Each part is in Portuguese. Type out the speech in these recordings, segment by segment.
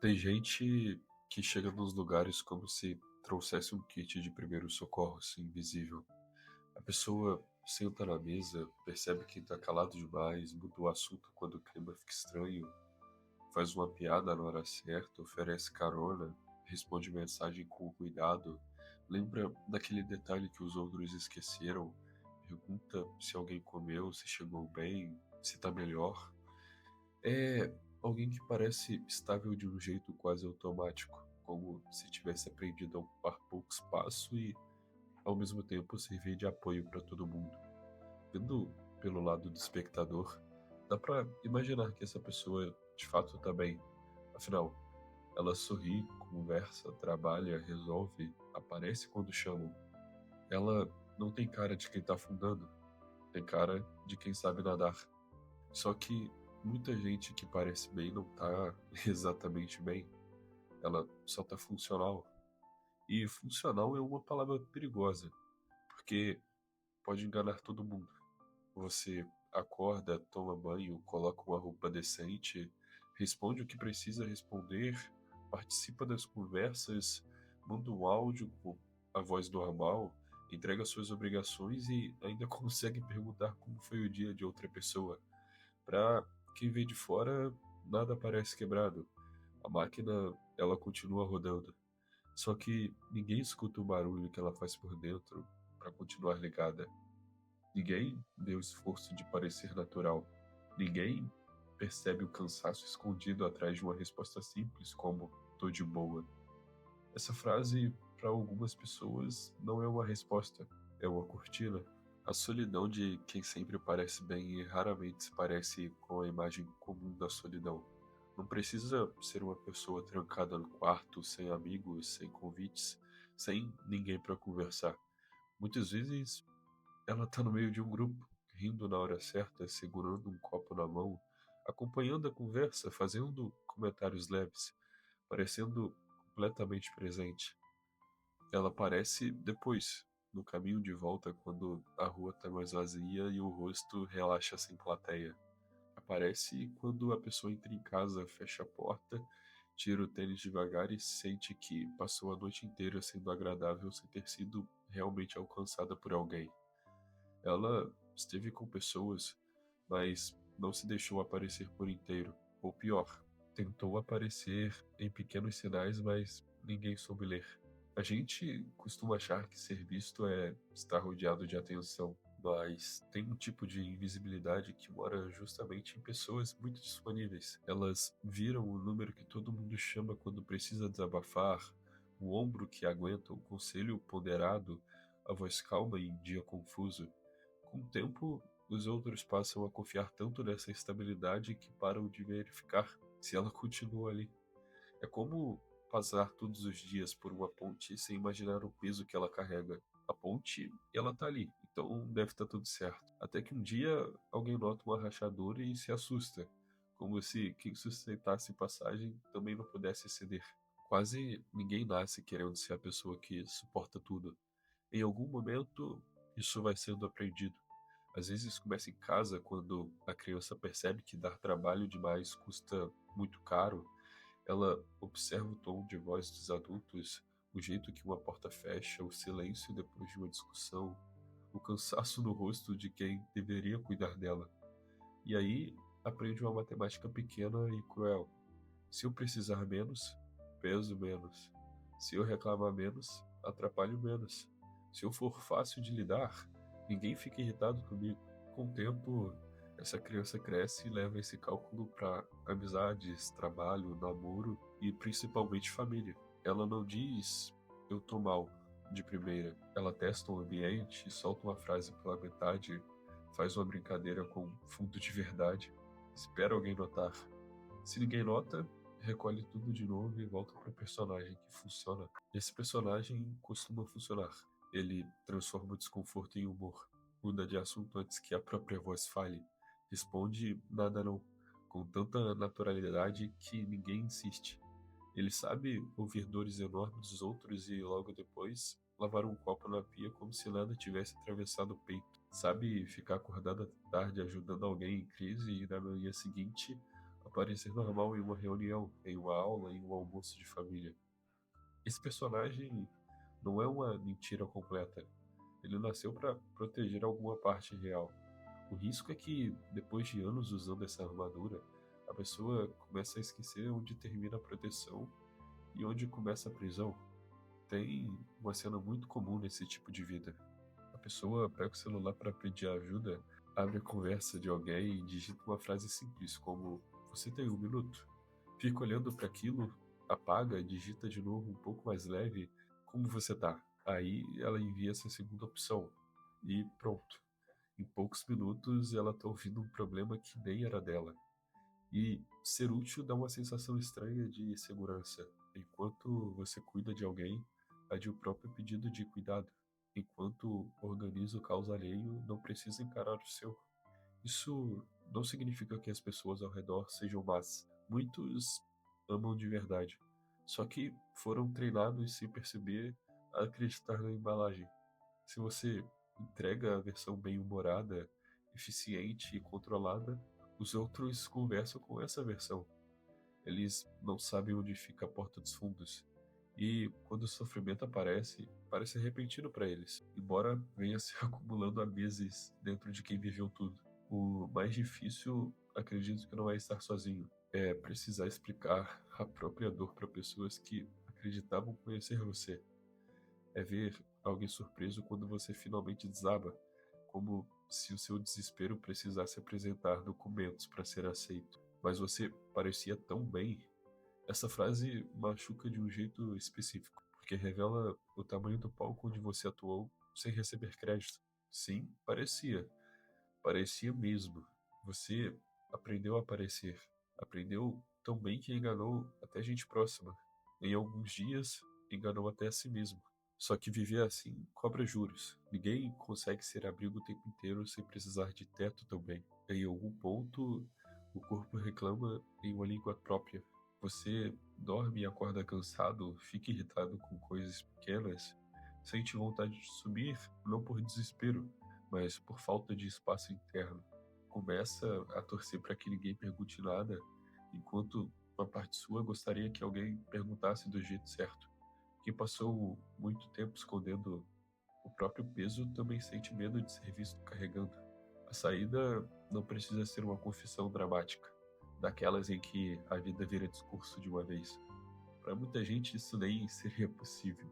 Tem gente que chega nos lugares como se trouxesse um kit de primeiros socorros invisível. A pessoa senta na mesa, percebe que está calado demais, muda o assunto quando o clima fica estranho, faz uma piada na hora certa, oferece carona, responde mensagem com cuidado, lembra daquele detalhe que os outros esqueceram, pergunta se alguém comeu, se chegou bem, se está melhor. É alguém que parece estável de um jeito quase automático, como se tivesse aprendido a ocupar pouco espaço e, ao mesmo tempo, servir de apoio para todo mundo. Vendo pelo lado do espectador, dá para imaginar que essa pessoa de fato está bem. Afinal, ela sorri, conversa, trabalha, resolve, aparece quando chamam. Ela não tem cara de quem está afundando, tem cara de quem sabe nadar. Só que muita gente que parece bem não tá exatamente bem. Ela só tá funcional. E funcional é uma palavra perigosa, porque pode enganar todo mundo. Você acorda, toma banho, coloca uma roupa decente, responde o que precisa responder, participa das conversas, manda um áudio com a voz normal, entrega suas obrigações e ainda consegue perguntar como foi o dia de outra pessoa. Para quem vê de fora, nada parece quebrado. A máquina, ela continua rodando. Só que ninguém escuta o barulho que ela faz por dentro para continuar ligada. Ninguém vê o esforço de parecer natural. Ninguém percebe o cansaço escondido atrás de uma resposta simples como "tô de boa". Essa frase, para algumas pessoas, não é uma resposta, é uma cortina. A solidão de quem sempre parece bem e raramente se parece com a imagem comum da solidão. Não precisa ser uma pessoa trancada no quarto, sem amigos, sem convites, sem ninguém para conversar. Muitas vezes ela está no meio de um grupo, rindo na hora certa, segurando um copo na mão, acompanhando a conversa, fazendo comentários leves, parecendo completamente presente. Ela aparece depois, no caminho de volta, quando a rua está mais vazia e o rosto relaxa sem plateia. Aparece quando a pessoa entra em casa, fecha a porta, tira o tênis devagar e sente que passou a noite inteira sendo agradável sem ter sido realmente alcançada por alguém. Ela esteve com pessoas, mas não se deixou aparecer por inteiro. Ou pior, tentou aparecer em pequenos sinais, mas ninguém soube ler. A gente costuma achar que ser visto é estar rodeado de atenção, mas tem um tipo de invisibilidade que mora justamente em pessoas muito disponíveis. Elas viram o número que todo mundo chama quando precisa desabafar, o ombro que aguenta o conselho ponderado, a voz calma em dia confuso. Com o tempo, os outros passam a confiar tanto nessa estabilidade que param de verificar se ela continua ali. É como passar todos os dias por uma ponte sem imaginar o peso que ela carrega. A ponte, ela tá ali, então deve estar tudo certo. Até que um dia alguém nota uma rachadura e se assusta, como se quem sustentasse passagem também não pudesse ceder. Quase ninguém nasce querendo ser a pessoa que suporta tudo. Em algum momento, isso vai sendo aprendido. Às vezes começa em casa, quando a criança percebe que dar trabalho demais custa muito caro. Ela observa o tom de voz dos adultos, o jeito que uma porta fecha, o silêncio depois de uma discussão, o cansaço no rosto de quem deveria cuidar dela. E aí aprende uma matemática pequena e cruel. Se eu precisar menos, peso menos. Se eu reclamar menos, atrapalho menos. Se eu for fácil de lidar, ninguém fica irritado comigo. Com o tempo, essa criança cresce e leva esse cálculo para amizades, trabalho, namoro e principalmente família. Ela não diz "eu tô mal" de primeira. Ela testa um ambiente, solta uma frase pela metade, faz uma brincadeira com fundo de verdade, espera alguém notar. Se ninguém nota, recolhe tudo de novo e volta para o personagem que funciona. Esse personagem costuma funcionar. Ele transforma o desconforto em humor, muda de assunto antes que a própria voz fale, responde nada não, com tanta naturalidade que ninguém insiste. Ele sabe ouvir dores enormes dos outros e logo depois lavar um copo na pia como se nada tivesse atravessado o peito. Sabe ficar acordado até tarde ajudando alguém em crise e na manhã seguinte parecer normal em uma reunião, em uma aula, em um almoço de família. Esse personagem não é uma mentira completa. Ele nasceu para proteger alguma parte real. O risco é que, depois de anos usando essa armadura, a pessoa começa a esquecer onde termina a proteção e onde começa a prisão. Tem uma cena muito comum nesse tipo de vida. A pessoa pega o celular para pedir ajuda, abre a conversa de alguém e digita uma frase simples como: "Você tem um minuto?". Fica olhando para aquilo, apaga e digita de novo um pouco mais leve: "Como você tá?". Aí ela envia essa segunda opção. E pronto. Em poucos minutos ela tá ouvindo um problema que nem era dela. E ser útil dá uma sensação estranha de segurança. Enquanto você cuida de alguém, ade o próprio pedido de cuidado. Enquanto organiza o caos alheio, não precisa encarar o seu. Isso não significa que as pessoas ao redor sejam más. Muitos amam de verdade. Só que foram treinados sem perceber a acreditar na embalagem. Se você entrega a versão bem-humorada, eficiente e controlada, os outros conversam com essa versão. Eles não sabem onde fica a porta dos fundos. E quando o sofrimento aparece, parece repentino para eles, embora venha se acumulando há meses dentro de quem viveu tudo. O mais difícil, acredito que não é estar sozinho, é precisar explicar a própria dor para pessoas que acreditavam conhecer você. É ver alguém surpreso quando você finalmente desaba, como se o seu desespero precisasse apresentar documentos para ser aceito. Mas você parecia tão bem. Essa frase machuca de um jeito específico, porque revela o tamanho do palco onde você atuou sem receber crédito. Sim, parecia. Parecia mesmo. Você aprendeu a aparecer. Aprendeu tão bem que enganou até gente próxima. Em alguns dias, enganou até a si mesmo. Só que viver assim cobra juros. Ninguém consegue ser abrigo o tempo inteiro sem precisar de teto também. Em algum ponto, o corpo reclama em uma língua própria. Você dorme e acorda cansado, fica irritado com coisas pequenas, sente vontade de subir, não por desespero, mas por falta de espaço interno. Começa a torcer para que ninguém pergunte nada, enquanto uma parte sua gostaria que alguém perguntasse do jeito certo. Quem passou muito tempo escondendo o próprio peso também sente medo de ser visto carregando. A saída não precisa ser uma confissão dramática, daquelas em que a vida vira discurso de uma vez. Para muita gente isso nem seria possível.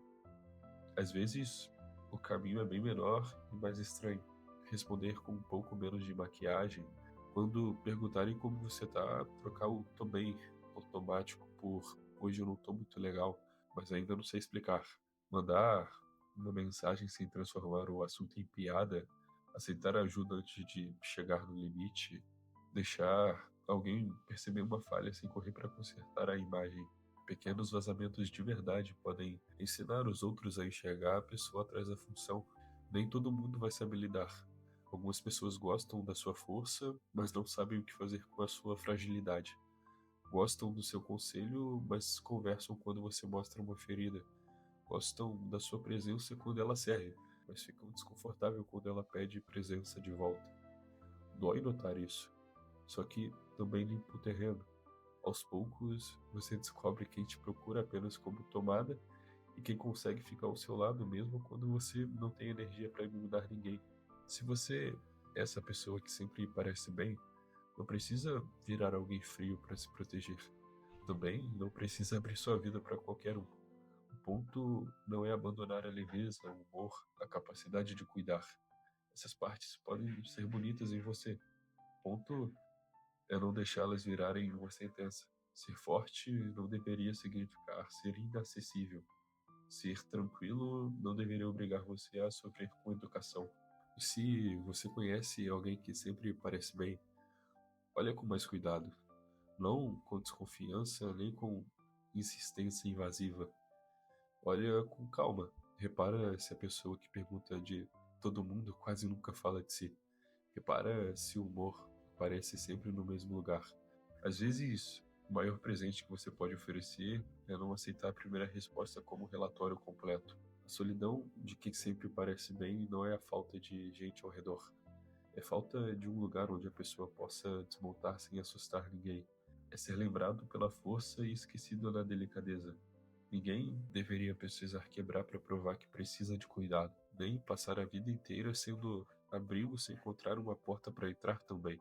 Às vezes, o caminho é bem menor e mais estranho. Responder com um pouco menos de maquiagem. Quando perguntarem como você tá, trocar o "tô bem" automático por "hoje eu não tô muito legal, mas ainda não sei explicar". Mandar uma mensagem sem transformar o assunto em piada, aceitar ajuda antes de chegar no limite, deixar alguém perceber uma falha sem correr para consertar a imagem. Pequenos vazamentos de verdade podem ensinar os outros a enxergar a pessoa atrás da função. Nem todo mundo vai saber lidar. Algumas pessoas gostam da sua força, mas não sabem o que fazer com a sua fragilidade. Gostam do seu conselho, mas conversam quando você mostra uma ferida. Gostam da sua presença quando ela serve, mas ficam desconfortável quando ela pede presença de volta. Dói notar isso, só que também limpa o terreno. Aos poucos, você descobre quem te procura apenas como tomada e quem consegue ficar ao seu lado mesmo quando você não tem energia para mudar ninguém. Se você é essa pessoa que sempre parece bem, não precisa virar alguém frio para se proteger. Também não precisa abrir sua vida para qualquer um. O ponto não é abandonar a leveza, o humor, a capacidade de cuidar. Essas partes podem ser bonitas em você. O ponto é não deixá-las virarem uma sentença. Ser forte não deveria significar ser inacessível. Ser tranquilo não deveria obrigar você a sofrer com educação. E se você conhece alguém que sempre parece bem, olha com mais cuidado. Não com desconfiança nem com insistência invasiva. Olha com calma. Repara se a pessoa que pergunta de todo mundo quase nunca fala de si. Repara se o humor aparece sempre no mesmo lugar. Às vezes, o maior presente que você pode oferecer é não aceitar a primeira resposta como relatório completo. A solidão de quem sempre parece bem não é a falta de gente ao redor. É falta de um lugar onde a pessoa possa desmontar sem assustar ninguém. é ser lembrado pela força e esquecido na delicadeza. Ninguém deveria precisar quebrar para provar que precisa de cuidado, nem passar a vida inteira sendo abrigo sem encontrar uma porta para entrar também.